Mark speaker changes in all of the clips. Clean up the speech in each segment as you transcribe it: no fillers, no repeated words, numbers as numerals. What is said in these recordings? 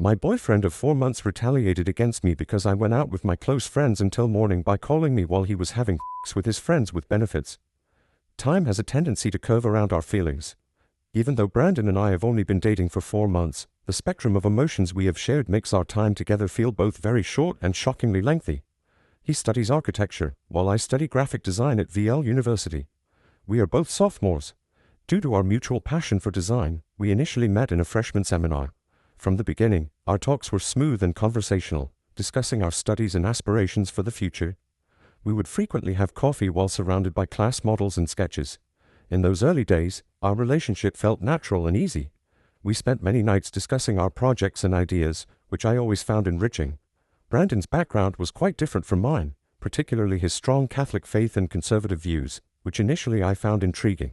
Speaker 1: My boyfriend of 4 months retaliated against me because I went out with my close friends until morning by calling me while he was having sex with his friends with benefits. Time has a tendency to curve around our feelings. Even though Brandon and I have only been dating for 4 months, the spectrum of emotions we have shared makes our time together feel both very short and shockingly lengthy. He studies architecture, while I study graphic design at VL University. We are both sophomores. Due to our mutual passion for design, we initially met in a freshman seminar. From the beginning, our talks were smooth and conversational, discussing our studies and aspirations for the future. We would frequently have coffee while surrounded by class models and sketches. In those early days, our relationship felt natural and easy. We spent many nights discussing our projects and ideas, which I always found enriching. Brandon's background was quite different from mine, particularly his strong Catholic faith and conservative views, which initially I found intriguing.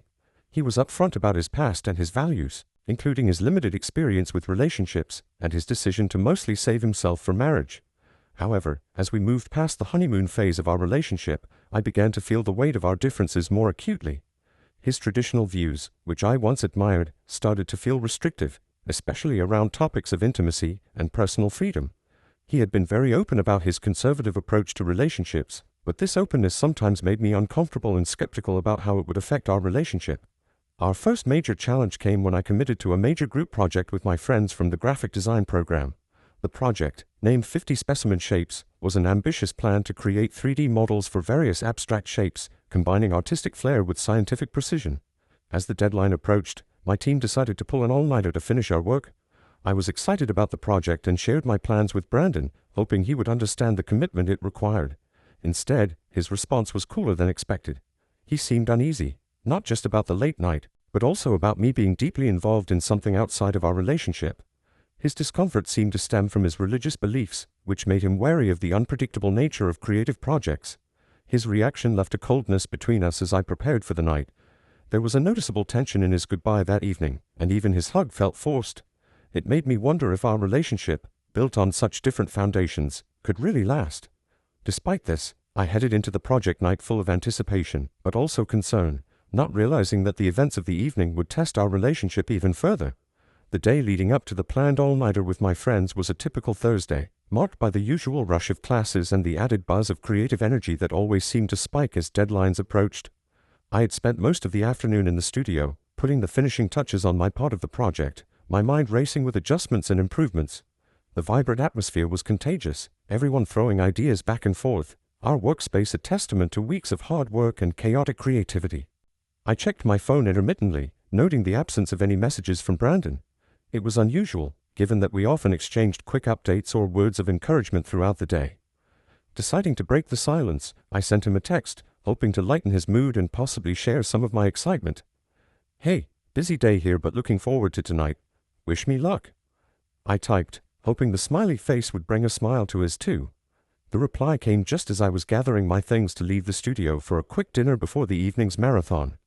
Speaker 1: He was upfront about his past and his values, including his limited experience with relationships and his decision to mostly save himself for marriage. However, as we moved past the honeymoon phase of our relationship, I began to feel the weight of our differences more acutely. His traditional views, which I once admired, started to feel restrictive, especially around topics of intimacy and personal freedom. He had been very open about his conservative approach to relationships, but this openness sometimes made me uncomfortable and skeptical about how it would affect our relationship. Our first major challenge came when I committed to a major group project with my friends from the graphic design program. The project, named 50 Specimen Shapes, was an ambitious plan to create 3D models for various abstract shapes, combining artistic flair with scientific precision. As the deadline approached, my team decided to pull an all-nighter to finish our work. I was excited about the project and shared my plans with Brandon, hoping he would understand the commitment it required. Instead, his response was cooler than expected. He seemed uneasy, not just about the late night, but also about me being deeply involved in something outside of our relationship. His discomfort seemed to stem from his religious beliefs, which made him wary of the unpredictable nature of creative projects. His reaction left a coldness between us as I prepared for the night. There was a noticeable tension in his goodbye that evening, and even his hug felt forced. It made me wonder if our relationship, built on such different foundations, could really last. Despite this, I headed into the project night full of anticipation, but also concern, not realizing that the events of the evening would test our relationship even further. The day leading up to the planned all-nighter with my friends was a typical Thursday, marked by the usual rush of classes and the added buzz of creative energy that always seemed to spike as deadlines approached. I had spent most of the afternoon in the studio, putting the finishing touches on my part of the project, my mind racing with adjustments and improvements. The vibrant atmosphere was contagious, everyone throwing ideas back and forth, our workspace a testament to weeks of hard work and chaotic creativity. I checked my phone intermittently, noting the absence of any messages from Brandon. It was unusual, given that we often exchanged quick updates or words of encouragement throughout the day. Deciding to break the silence, I sent him a text, hoping to lighten his mood and possibly share some of my excitement. "Hey, busy day here but looking forward to tonight. Wish me luck," I typed, hoping the smiley face would bring a smile to his too. The reply came just as I was gathering my things to leave the studio for a quick dinner before the evening's marathon.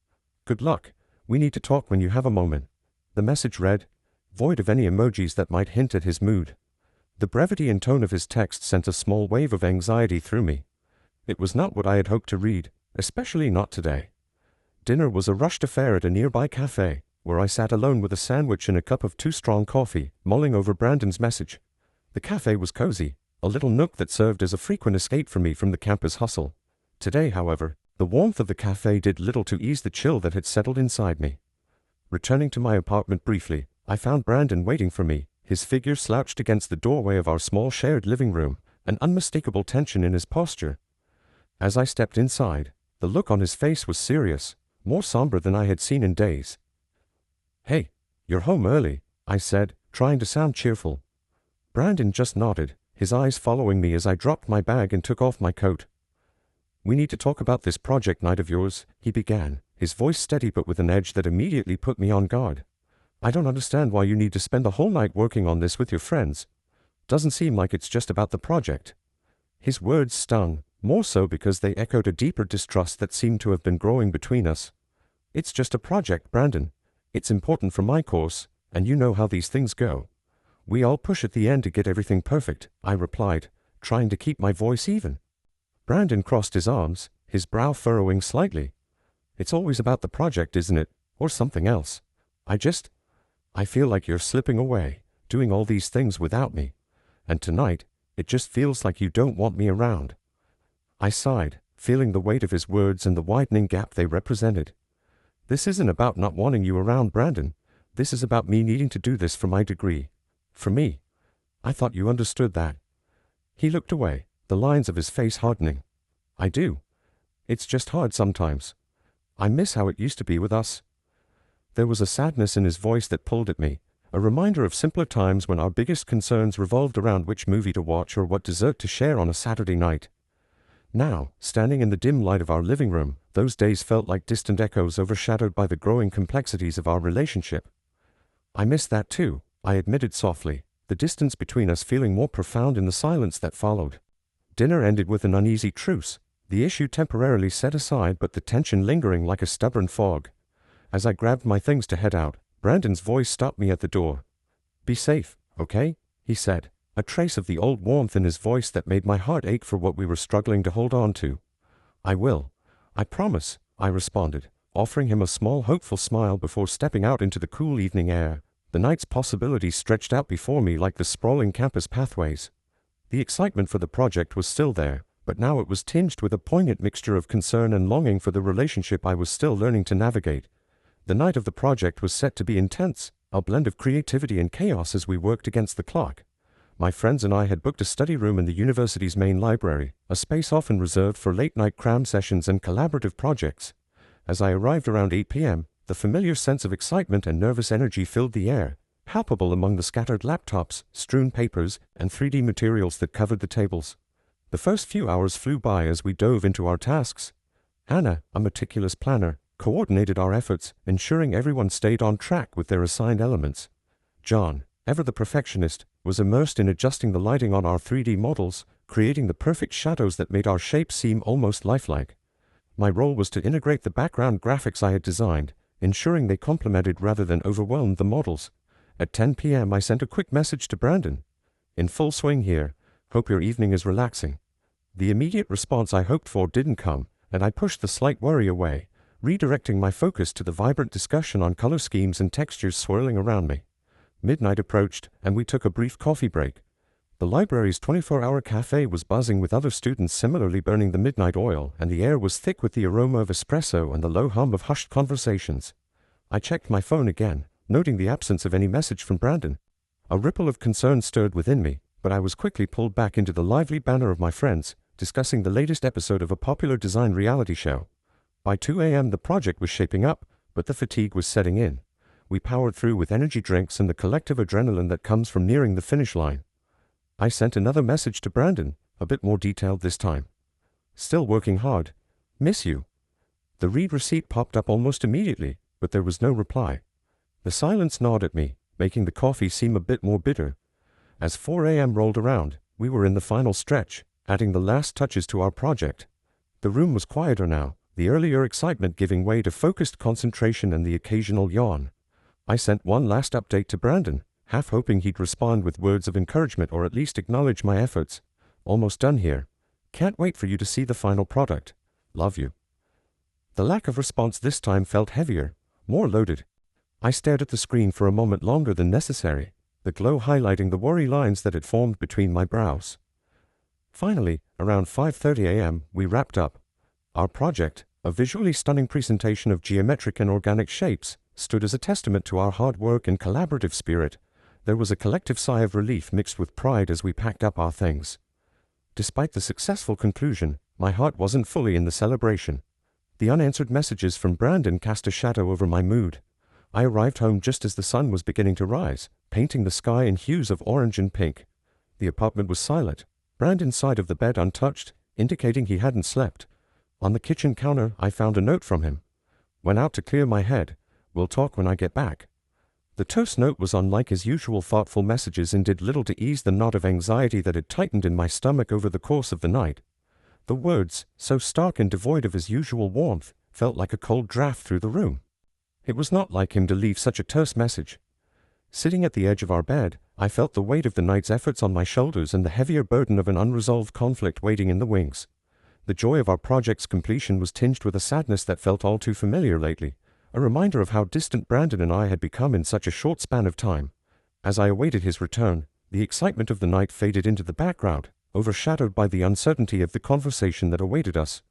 Speaker 1: "Good luck. We need to talk when you have a moment." The message read, void of any emojis that might hint at his mood. The brevity and tone of his text sent a small wave of anxiety through me. It was not what I had hoped to read, especially not today. Dinner was a rushed affair at a nearby cafe, where I sat alone with a sandwich and a cup of too strong coffee, mulling over Brandon's message. The cafe was cozy, a little nook that served as a frequent escape for me from the campus hustle. Today, however, the warmth of the cafe did little to ease the chill that had settled inside me. Returning to my apartment briefly, I found Brandon waiting for me, his figure slouched against the doorway of our small shared living room, an unmistakable tension in his posture. As I stepped inside, the look on his face was serious, more somber than I had seen in days. "Hey, you're home early," I said, trying to sound cheerful. Brandon just nodded, his eyes following me as I dropped my bag and took off my coat. "We need to talk about this project night of yours," he began, his voice steady but with an edge that immediately put me on guard. "I don't understand why you need to spend the whole night working on this with your friends. Doesn't seem like it's just about the project." His words stung, more so because they echoed a deeper distrust that seemed to have been growing between us. "It's just a project, Brandon. It's important for my course, and you know how these things go. We all push at the end to get everything perfect," I replied, trying to keep my voice even. Brandon crossed his arms, his brow furrowing slightly. "It's always about the project, isn't it? Or something else? I feel like you're slipping away. doing all these things without me. And tonight, it just feels like you don't want me around." I sighed, feeling the weight of his words and the widening gap they represented. "This isn't about not wanting you around, Brandon. This is about me needing to do this for my degree. For me. I thought you understood that." He looked away, the lines of his face hardening. "I do. It's just hard sometimes. I miss how it used to be with us." There was a sadness in his voice that pulled at me, a reminder of simpler times when our biggest concerns revolved around which movie to watch or what dessert to share on a Saturday night. Now, standing in the dim light of our living room, those days felt like distant echoes overshadowed by the growing complexities of our relationship. "I miss that too," I admitted softly, the distance between us feeling more profound in the silence that followed. Dinner ended with an uneasy truce, the issue temporarily set aside but the tension lingering like a stubborn fog. As I grabbed my things to head out, Brandon's voice stopped me at the door. "Be safe, okay?" he said, a trace of the old warmth in his voice that made my heart ache for what we were struggling to hold on to. "I will. I promise," I responded, offering him a small hopeful smile before stepping out into the cool evening air. The night's possibilities stretched out before me like the sprawling campus pathways. The excitement for the project was still there, but now it was tinged with a poignant mixture of concern and longing for the relationship I was still learning to navigate. The night of the project was set to be intense, a blend of creativity and chaos as we worked against the clock. My friends and I had booked a study room in the university's main library, a space often reserved for late-night cram sessions and collaborative projects. As I arrived around 8 p.m., the familiar sense of excitement and nervous energy filled the air, palpable among the scattered laptops, strewn papers, and 3D materials that covered the tables. The first few hours flew by as we dove into our tasks. Anna, a meticulous planner, coordinated our efforts, ensuring everyone stayed on track with their assigned elements. John, ever the perfectionist, was immersed in adjusting the lighting on our 3D models, creating the perfect shadows that made our shapes seem almost lifelike. My role was to integrate the background graphics I had designed, ensuring they complemented rather than overwhelmed the models. At 10 p.m. I sent a quick message to Brandon. "In full swing here. Hope your evening is relaxing." The immediate response I hoped for didn't come, and I pushed the slight worry away, redirecting my focus to the vibrant discussion on color schemes and textures swirling around me. Midnight approached, and we took a brief coffee break. The library's 24-hour cafe was buzzing with other students similarly burning the midnight oil, and the air was thick with the aroma of espresso and the low hum of hushed conversations. I checked my phone again, noting the absence of any message from Brandon. A ripple of concern stirred within me, but I was quickly pulled back into the lively banter of my friends, discussing the latest episode of a popular design reality show. By 2 a.m. the project was shaping up, but the fatigue was setting in. We powered through with energy drinks and the collective adrenaline that comes from nearing the finish line. I sent another message to Brandon, a bit more detailed this time. "Still working hard. Miss you." The read receipt popped up almost immediately, but there was no reply. The silence gnawed at me, making the coffee seem a bit more bitter. As 4 a.m. rolled around, we were in the final stretch, adding the last touches to our project. The room was quieter now, the earlier excitement giving way to focused concentration and the occasional yawn. I sent one last update to Brandon, half hoping he'd respond with words of encouragement or at least acknowledge my efforts. "Almost done here. Can't wait for you to see the final product. Love you." The lack of response this time felt heavier, more loaded. I stared at the screen for a moment longer than necessary, the glow highlighting the worry lines that had formed between my brows. Finally, around 5:30 a.m., we wrapped up. Our project, a visually stunning presentation of geometric and organic shapes, stood as a testament to our hard work and collaborative spirit. There was a collective sigh of relief mixed with pride as we packed up our things. Despite the successful conclusion, my heart wasn't fully in the celebration. The unanswered messages from Brandon cast a shadow over my mood. I arrived home just as the sun was beginning to rise, painting the sky in hues of orange and pink. The apartment was silent, Brandon's side of the bed untouched, indicating he hadn't slept. On the kitchen counter, I found a note from him. "Went out to clear my head. We'll talk when I get back." The terse note was unlike his usual thoughtful messages and did little to ease the knot of anxiety that had tightened in my stomach over the course of the night. The words, so stark and devoid of his usual warmth, felt like a cold draft through the room. It was not like him to leave such a terse message. Sitting at the edge of our bed, I felt the weight of the night's efforts on my shoulders and the heavier burden of an unresolved conflict waiting in the wings. The joy of our project's completion was tinged with a sadness that felt all too familiar lately, a reminder of how distant Brandon and I had become in such a short span of time. As I awaited his return, the excitement of the night faded into the background, overshadowed by the uncertainty of the conversation that awaited us.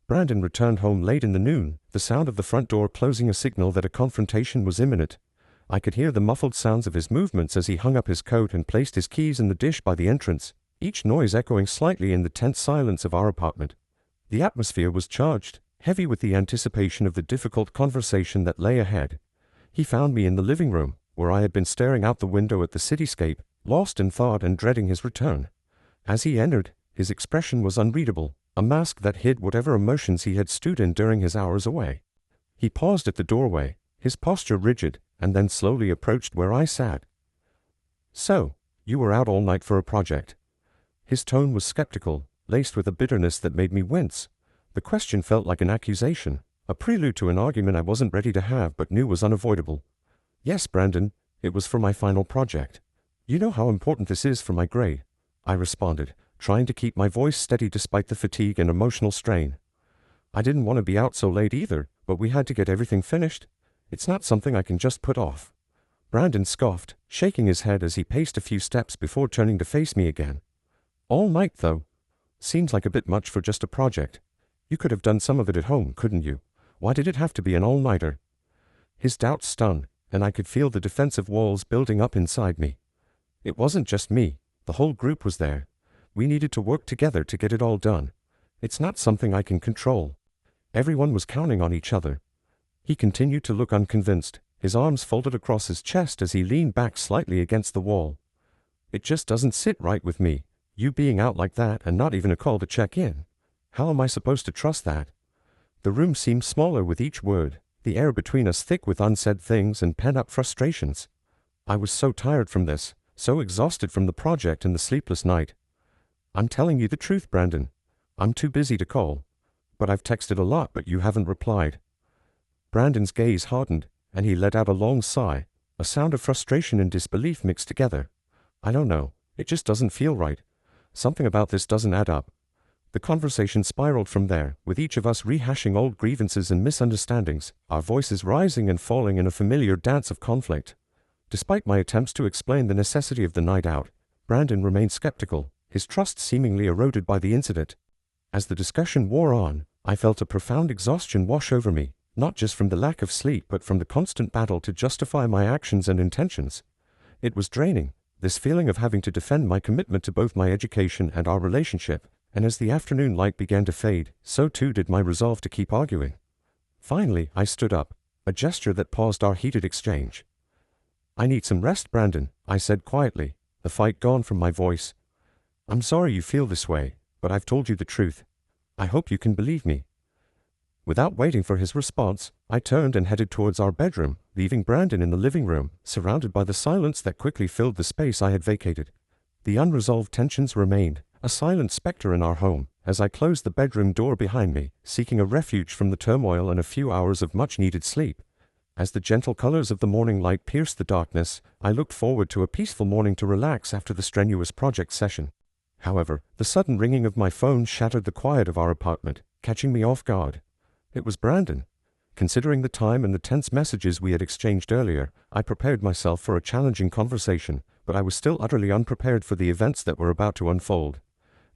Speaker 1: Brandon returned home late in the noon, the sound of the front door closing a signal that a confrontation was imminent. I could hear the muffled sounds of his movements as he hung up his coat and placed his keys in the dish by the entrance, each noise echoing slightly in the tense silence of our apartment. The atmosphere was charged, heavy with the anticipation of the difficult conversation that lay ahead. He found me in the living room, where I had been staring out the window at the cityscape, lost in thought and dreading his return. As he entered, his expression was unreadable, a mask that hid whatever emotions he had stewed in during his hours away. He paused at the doorway, his posture rigid, and then slowly approached where I sat. "So, you were out all night for a project?" His tone was skeptical, laced with a bitterness that made me wince. The question felt like an accusation, a prelude to an argument I wasn't ready to have but knew was unavoidable. "Yes, Brandon, it was for my final project. You know how important this is for my grade," I responded, trying to keep my voice steady despite the fatigue and emotional strain. I didn't want to be out so late either, but we had to get everything finished. It's not something I can just put off. Brandon scoffed, shaking his head as he paced a few steps before turning to face me again. "All night, though? Seems like a bit much for just a project. You could have done some of it at home, couldn't you? Why did it have to be an all-nighter?" His doubts stung, and I could feel the defensive walls building up inside me. It wasn't just me, the whole group was there. We needed to work together to get it all done. It's not something I can control. Everyone was counting on each other. He continued to look unconvinced, his arms folded across his chest as he leaned back slightly against the wall. "It just doesn't sit right with me, you being out like that and not even a call to check in. How am I supposed to trust that?" The room seemed smaller with each word, the air between us thick with unsaid things and pent-up frustrations. I was so tired from this, so exhausted from the project and the sleepless night. "I'm telling you the truth, Brandon. I'm too busy to call. But I've texted a lot, but you haven't replied." Brandon's gaze hardened, and he let out a long sigh, a sound of frustration and disbelief mixed together. "I don't know, it just doesn't feel right. Something about this doesn't add up." The conversation spiraled from there, with each of us rehashing old grievances and misunderstandings, our voices rising and falling in a familiar dance of conflict. Despite my attempts to explain the necessity of the night out, Brandon remained skeptical, his trust seemingly eroded by the incident. As the discussion wore on, I felt a profound exhaustion wash over me, not just from the lack of sleep but from the constant battle to justify my actions and intentions. It was draining, this feeling of having to defend my commitment to both my education and our relationship, and as the afternoon light began to fade, so too did my resolve to keep arguing. Finally, I stood up, a gesture that paused our heated exchange. "I need some rest, Brandon," I said quietly, the fight gone from my voice. "I'm sorry you feel this way, but I've told you the truth. I hope you can believe me." Without waiting for his response, I turned and headed towards our bedroom, leaving Brandon in the living room, surrounded by the silence that quickly filled the space I had vacated. The unresolved tensions remained, a silent specter in our home, as I closed the bedroom door behind me, seeking a refuge from the turmoil and a few hours of much-needed sleep. As the gentle colors of the morning light pierced the darkness, I looked forward to a peaceful morning to relax after the strenuous project session. However, the sudden ringing of my phone shattered the quiet of our apartment, catching me off guard. It was Brandon. Considering the time and the tense messages we had exchanged earlier, I prepared myself for a challenging conversation, but I was still utterly unprepared for the events that were about to unfold.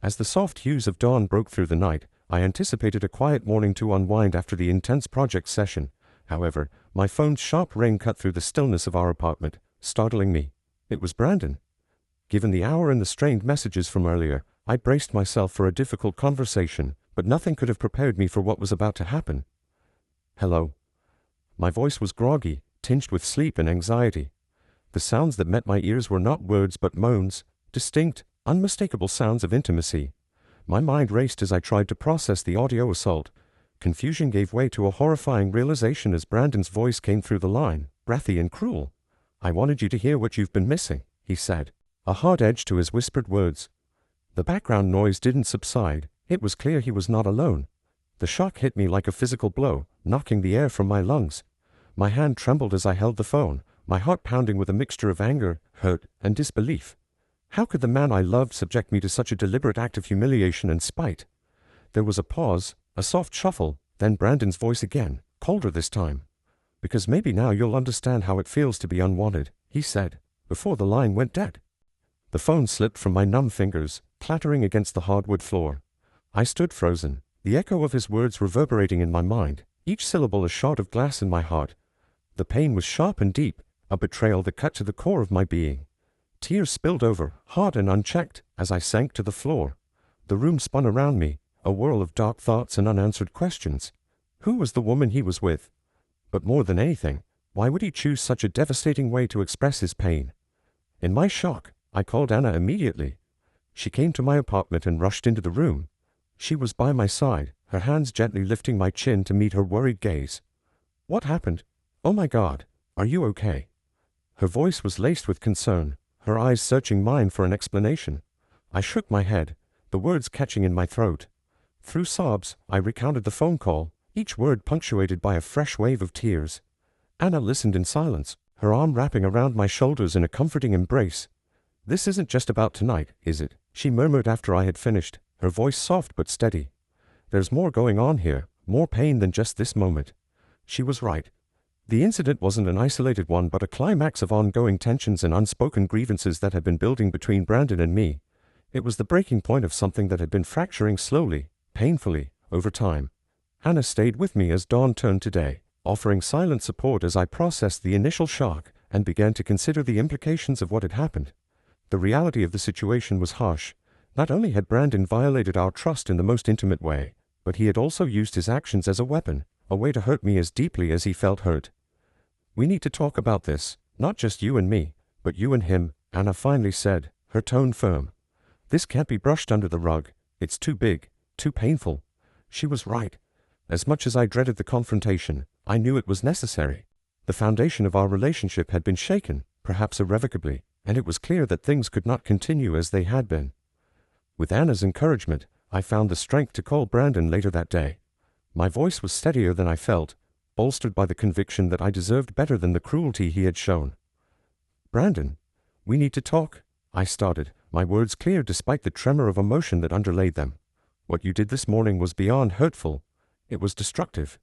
Speaker 1: As the soft hues of dawn broke through the night, I anticipated a quiet morning to unwind after the intense project session. However, my phone's sharp ring cut through the stillness of our apartment, startling me. It was Brandon. Given the hour and the strained messages from earlier, I braced myself for a difficult conversation, but nothing could have prepared me for what was about to happen. "Hello." My voice was groggy, tinged with sleep and anxiety. The sounds that met my ears were not words but moans, distinct, unmistakable sounds of intimacy. My mind raced as I tried to process the audio assault. Confusion gave way to a horrifying realization as Brandon's voice came through the line, breathy and cruel. "I wanted you to hear what you've been missing," he said, a hard edge to his whispered words. The background noise didn't subside. It was clear he was not alone. The shock hit me like a physical blow, knocking the air from my lungs. My hand trembled as I held the phone, my heart pounding with a mixture of anger, hurt, and disbelief. How could the man I loved subject me to such a deliberate act of humiliation and spite? There was a pause, a soft shuffle, then Brandon's voice again, colder this time. "Because maybe now you'll understand how it feels to be unwanted," he said, before the line went dead. The phone slipped from my numb fingers, clattering against the hardwood floor. I stood frozen, the echo of his words reverberating in my mind, each syllable a shard of glass in my heart. The pain was sharp and deep, a betrayal that cut to the core of my being. Tears spilled over, hard and unchecked, as I sank to the floor. The room spun around me, a whirl of dark thoughts and unanswered questions. Who was the woman he was with? But more than anything, why would he choose such a devastating way to express his pain? In my shock, I called Anna immediately. She came to my apartment and rushed into the room. She was by my side, her hands gently lifting my chin to meet her worried gaze. What happened? Oh my God, are you okay? Her voice was laced with concern, her eyes searching mine for an explanation. I shook my head, the words catching in my throat. Through sobs, I recounted the phone call, each word punctuated by a fresh wave of tears. Anna listened in silence, her arm wrapping around my shoulders in a comforting embrace. This isn't just about tonight, is it? She murmured after I had finished, her voice soft but steady. There's more going on here, more pain than just this moment. She was right. The incident wasn't an isolated one but a climax of ongoing tensions and unspoken grievances that had been building between Brandon and me. It was the breaking point of something that had been fracturing slowly, painfully, over time. Anna stayed with me as dawn turned to day, offering silent support as I processed the initial shock and began to consider the implications of what had happened. The reality of the situation was harsh. Not only had Brandon violated our trust in the most intimate way, but he had also used his actions as a weapon, a way to hurt me as deeply as he felt hurt. We need to talk about this, not just you and me, but you and him, Anna finally said, her tone firm. This can't be brushed under the rug. It's too big, too painful. She was right. As much as I dreaded the confrontation, I knew it was necessary. The foundation of our relationship had been shaken, perhaps irrevocably, and it was clear that things could not continue as they had been. With Anna's encouragement, I found the strength to call Brandon later that day. My voice was steadier than I felt, bolstered by the conviction that I deserved better than the cruelty he had shown. Brandon, we need to talk, I started, my words clear despite the tremor of emotion that underlaid them. What you did this morning was beyond hurtful. It was destructive.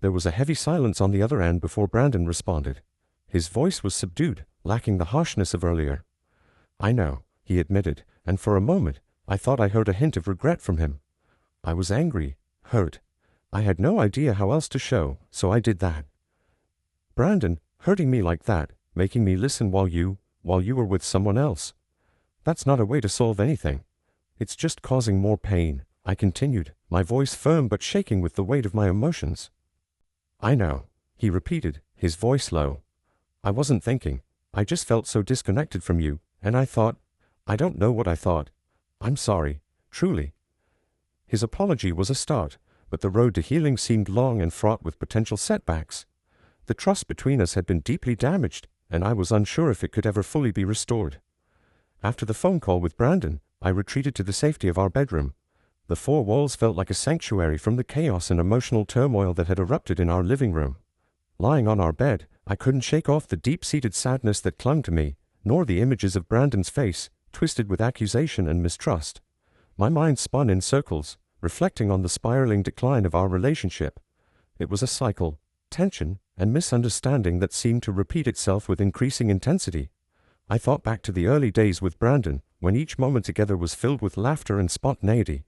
Speaker 1: There was a heavy silence on the other end before Brandon responded. His voice was subdued, lacking the harshness of earlier. I know, he admitted, and for a moment, I thought I heard a hint of regret from him. I was angry, hurt. I had no idea how else to show, so I did that. Brandon, hurting me like that, making me listen while you were with someone else. That's not a way to solve anything. It's just causing more pain, I continued, my voice firm but shaking with the weight of my emotions. I know, he repeated, his voice low. I wasn't thinking. I just felt so disconnected from you, and I don't know what I thought. I'm sorry, truly. His apology was a start, but the road to healing seemed long and fraught with potential setbacks. The trust between us had been deeply damaged, and I was unsure if it could ever fully be restored. After the phone call with Brandon, I retreated to the safety of our bedroom. The four walls felt like a sanctuary from the chaos and emotional turmoil that had erupted in our living room. Lying on our bed, I couldn't shake off the deep-seated sadness that clung to me, nor the images of Brandon's face, twisted with accusation and mistrust. My mind spun in circles, reflecting on the spiraling decline of our relationship. It was a cycle, tension, and misunderstanding that seemed to repeat itself with increasing intensity. I thought back to the early days with Brandon, when each moment together was filled with laughter and spontaneity.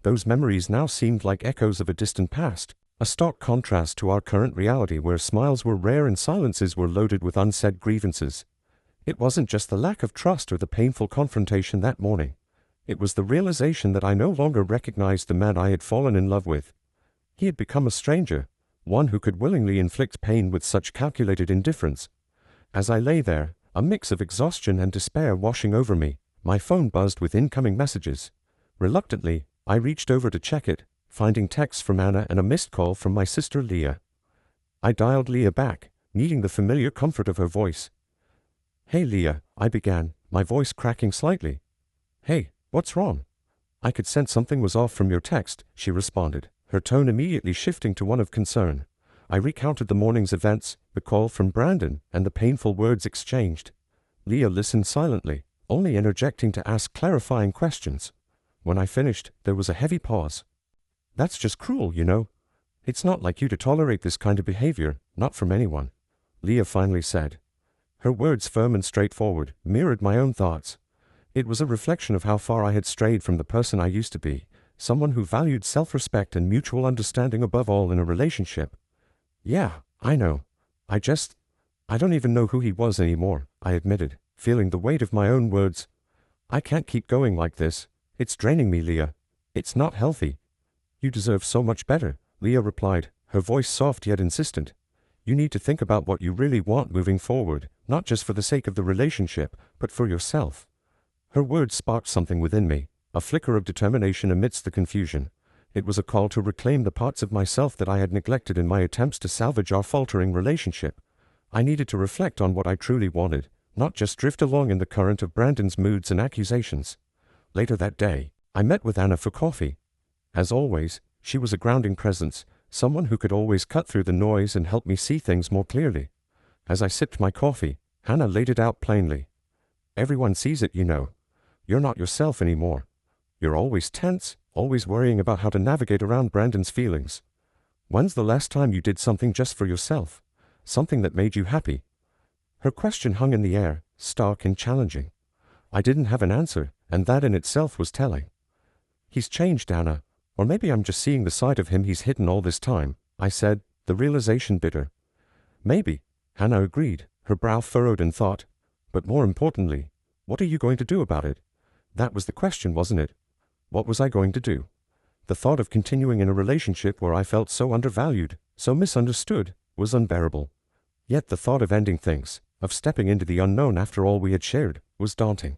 Speaker 1: Those memories now seemed like echoes of a distant past, a stark contrast to our current reality where smiles were rare and silences were loaded with unsaid grievances. It wasn't just the lack of trust or the painful confrontation that morning. It was the realization that I no longer recognized the man I had fallen in love with. He had become a stranger, one who could willingly inflict pain with such calculated indifference. As I lay there, a mix of exhaustion and despair washing over me, my phone buzzed with incoming messages. Reluctantly, I reached over to check it, finding texts from Anna and a missed call from my sister Leah. I dialed Leah back, needing the familiar comfort of her voice. "Hey Leah," I began, my voice cracking slightly. "Hey, what's wrong?" "I could sense something was off from your text," she responded, her tone immediately shifting to one of concern. I recounted the morning's events, the call from Brandon, and the painful words exchanged. Leah listened silently, only interjecting to ask clarifying questions. When I finished, there was a heavy pause. "That's just cruel, you know. It's not like you to tolerate this kind of behavior, not from anyone," Leah finally said. Her words, firm and straightforward, mirrored my own thoughts. It was a reflection of how far I had strayed from the person I used to be, someone who valued self-respect and mutual understanding above all in a relationship. Yeah, I know. I don't even know who he was anymore, I admitted, feeling the weight of my own words. I can't keep going like this. It's draining me, Leah. It's not healthy. You deserve so much better, Leah replied, her voice soft yet insistent. You need to think about what you really want moving forward, not just for the sake of the relationship, but for yourself. Her words sparked something within me, a flicker of determination amidst the confusion. It was a call to reclaim the parts of myself that I had neglected in my attempts to salvage our faltering relationship. I needed to reflect on what I truly wanted, not just drift along in the current of Brandon's moods and accusations. Later that day, I met with Anna for coffee. As always, she was a grounding presence, someone who could always cut through the noise and help me see things more clearly. As I sipped my coffee, Hannah laid it out plainly. Everyone sees it, you know. You're not yourself anymore. You're always tense, always worrying about how to navigate around Brandon's feelings. When's the last time you did something just for yourself? Something that made you happy? Her question hung in the air, stark and challenging. I didn't have an answer, and that in itself was telling. He's changed, Anna. Or maybe I'm just seeing the side of him he's hidden all this time, I said, the realization bitter. Maybe, Hannah agreed, her brow furrowed in thought. But more importantly, what are you going to do about it? That was the question, wasn't it? What was I going to do? The thought of continuing in a relationship where I felt so undervalued, so misunderstood, was unbearable. Yet the thought of ending things, of stepping into the unknown after all we had shared, was daunting.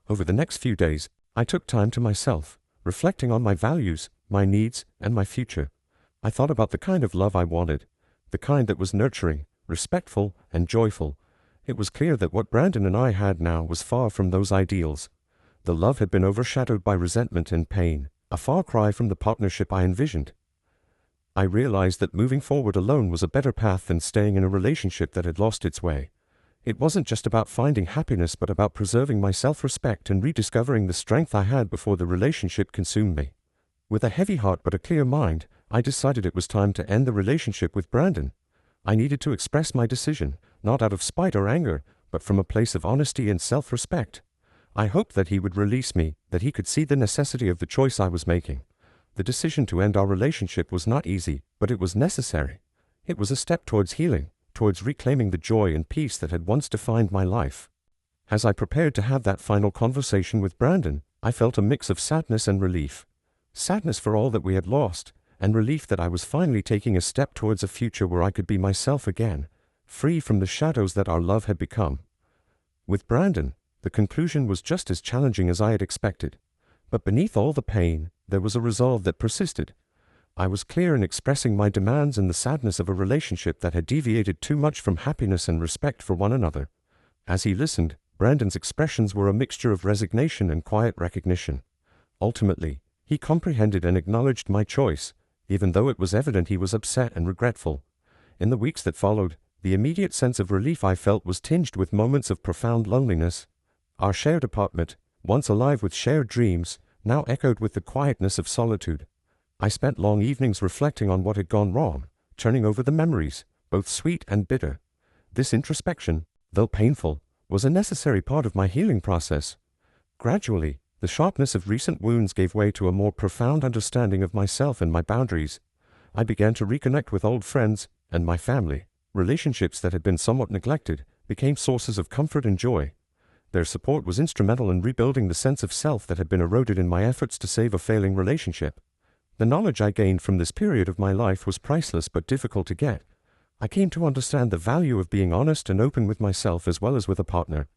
Speaker 1: Over the next few days, I took time to myself, reflecting on my values, my needs, and my future. I thought about the kind of love I wanted, the kind that was nurturing, respectful, and joyful. It was clear that what Brandon and I had now was far from those ideals. The love had been overshadowed by resentment and pain, a far cry from the partnership I envisioned. I realized that moving forward alone was a better path than staying in a relationship that had lost its way. It wasn't just about finding happiness but about preserving my self-respect and rediscovering the strength I had before the relationship consumed me. With a heavy heart but a clear mind, I decided it was time to end the relationship with Brandon. I needed to express my decision, not out of spite or anger, but from a place of honesty and self-respect. I hoped that he would release me, that he could see the necessity of the choice I was making. The decision to end our relationship was not easy, but it was necessary. It was a step towards healing, towards reclaiming the joy and peace that had once defined my life. As I prepared to have that final conversation with Brandon, I felt a mix of sadness and relief. Sadness for all that we had lost, and relief that I was finally taking a step towards a future where I could be myself again, free from the shadows that our love had become. With Brandon, the conclusion was just as challenging as I had expected. But beneath all the pain, there was a resolve that persisted. I was clear in expressing my demands and the sadness of a relationship that had deviated too much from happiness and respect for one another. As he listened, Brandon's expressions were a mixture of resignation and quiet recognition. Ultimately, he comprehended and acknowledged my choice, even though it was evident he was upset and regretful. In the weeks that followed, the immediate sense of relief I felt was tinged with moments of profound loneliness. Our shared apartment, once alive with shared dreams, now echoed with the quietness of solitude. I spent long evenings reflecting on what had gone wrong, turning over the memories, both sweet and bitter. This introspection, though painful, was a necessary part of my healing process. Gradually, the sharpness of recent wounds gave way to a more profound understanding of myself and my boundaries. I began to reconnect with old friends and my family. Relationships that had been somewhat neglected became sources of comfort and joy. Their support was instrumental in rebuilding the sense of self that had been eroded in my efforts to save a failing relationship. The knowledge I gained from this period of my life was priceless but difficult to get. I came to understand the value of being honest and open with myself as well as with a partner.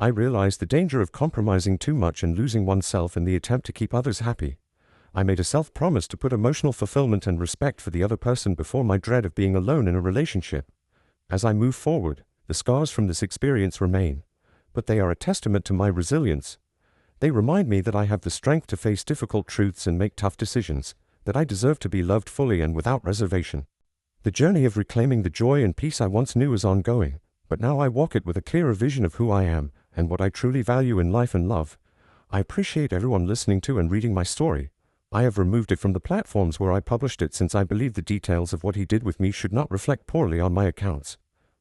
Speaker 1: I realized the danger of compromising too much and losing oneself in the attempt to keep others happy. I made a self-promise to put emotional fulfillment and respect for the other person before my dread of being alone in a relationship. As I move forward, the scars from this experience remain, but they are a testament to my resilience. They remind me that I have the strength to face difficult truths and make tough decisions, that I deserve to be loved fully and without reservation. The journey of reclaiming the joy and peace I once knew is ongoing, but now I walk it with a clearer vision of who I am and what I truly value in life and love. I appreciate everyone listening to and reading my story. I have removed it from the platforms where I published it since I believe the details of what he did with me should not reflect poorly on my accounts.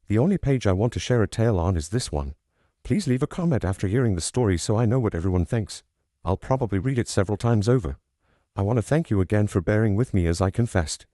Speaker 1: The only page I want to share a tale on is this one. Please leave a comment after hearing the story so I know what everyone thinks. I'll probably read it several times over. I want to thank you again for bearing with me as I confessed.